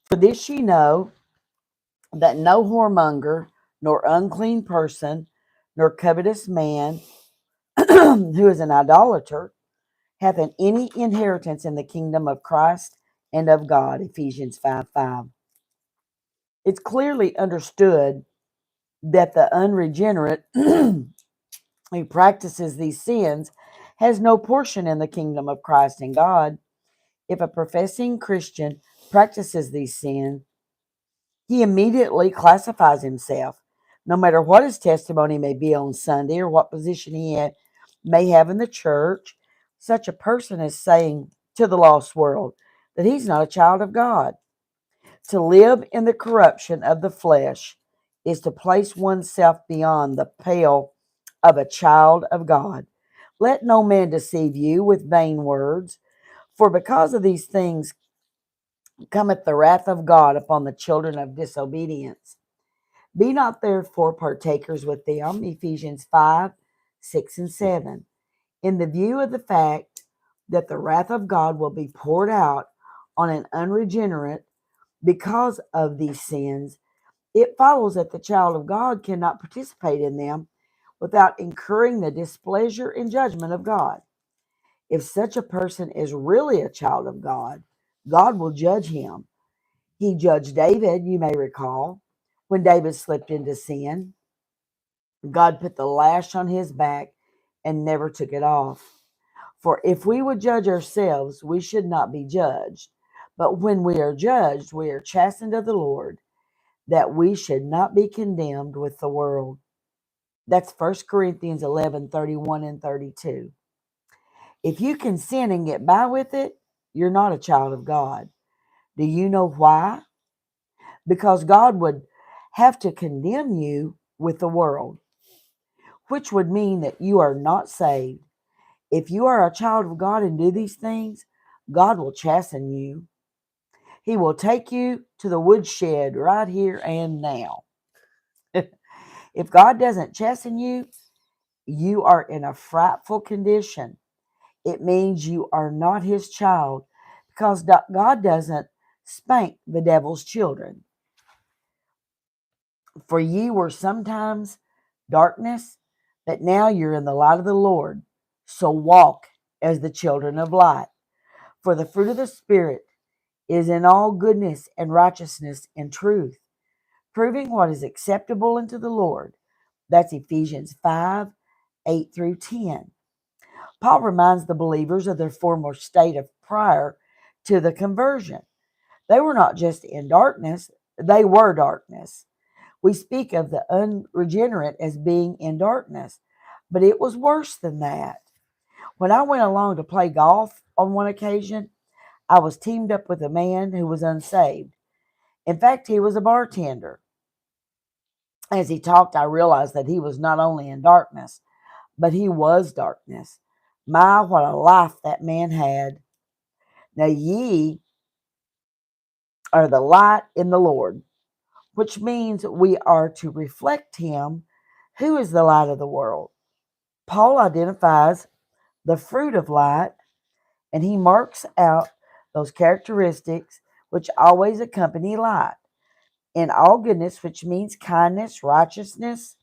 For this ye know, that no whoremonger, nor unclean person, nor covetous man, who is an idolater, hath any inheritance in the kingdom of Christ and of God. Ephesians 5:5. It's clearly understood that the unregenerate who practices these sins has no portion in the kingdom of Christ and God. If a professing Christian practices these sins, he immediately classifies himself, no matter what his testimony may be on Sunday or what position may have in the church. Such a person is saying to the lost world that he's not a child of God. To live in the corruption of the flesh is to place oneself beyond the pale of a child of God. Let no man deceive you with vain words, for because of these things cometh the wrath of God upon the children of disobedience. Be not therefore partakers with them, Ephesians 5:6 and 7, in the view of the fact that the wrath of God will be poured out on an unregenerate because of these sins. It follows that the child of God cannot participate in them without incurring the displeasure and judgment of God. If such a person is really a child of God, God will judge him. He judged David, you may recall, when David slipped into sin. God put the lash on his back and never took it off. For if we would judge ourselves, we should not be judged. But when we are judged, we are chastened of the Lord, that we should not be condemned with the world. That's 1 Corinthians 11:31 and 32. If you can sin and get by with it, you're not a child of God. Do you know why? Because God would have to condemn you with the world, which would mean that you are not saved. If you are a child of God and do these things, God will chasten you. He will take you to the woodshed right here and now. If God doesn't chasten you, you are in a frightful condition. It means you are not his child, because God doesn't spank the devil's children. For ye were sometimes darkness, but now you're in the light of the Lord. So walk as the children of light. For the fruit of the Spirit is in all goodness and righteousness and truth, proving what is acceptable unto the Lord. That's Ephesians 5:8 through 10. Paul reminds the believers of their former state of prior to the conversion. They were not just in darkness, they were darkness. We speak of the unregenerate as being in darkness, but it was worse than that. When I went along to play golf on one occasion, I was teamed up with a man who was unsaved. In fact, he was a bartender. As he talked, I realized that he was not only in darkness, but he was darkness. My, what a life that man had. Now ye are the light in the Lord, which means we are to reflect him who is the light of the world. Paul identifies the fruit of light, and he marks out those characteristics which always accompany light. In all goodness, which means kindness, righteousness,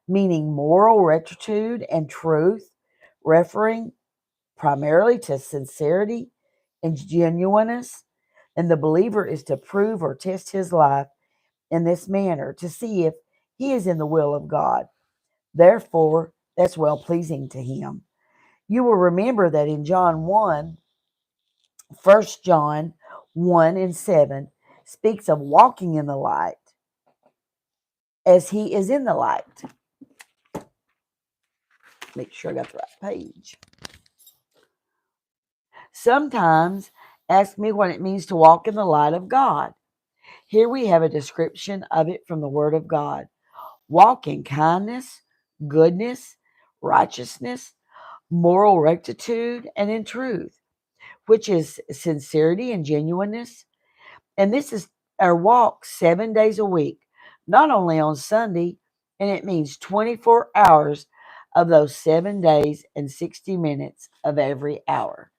meaning moral rectitude and truth, referring primarily to sincerity and genuineness. And the believer is to prove or test his life in this manner to see if he is in the will of God. Therefore, that's well pleasing to him. You will remember that in John 1, 1 John 1 and 7 speaks of walking in the light as he is in the light. Make sure I got the right page. Sometimes ask me what it means to walk in the light of God. Here we have a description of it from the Word of God. Walk in kindness, goodness, righteousness, moral rectitude, and in truth, which is sincerity and genuineness. And this is our walk 7 days a week, not only on Sunday, and it means 24 hours of those 7 days and 60 minutes of every hour.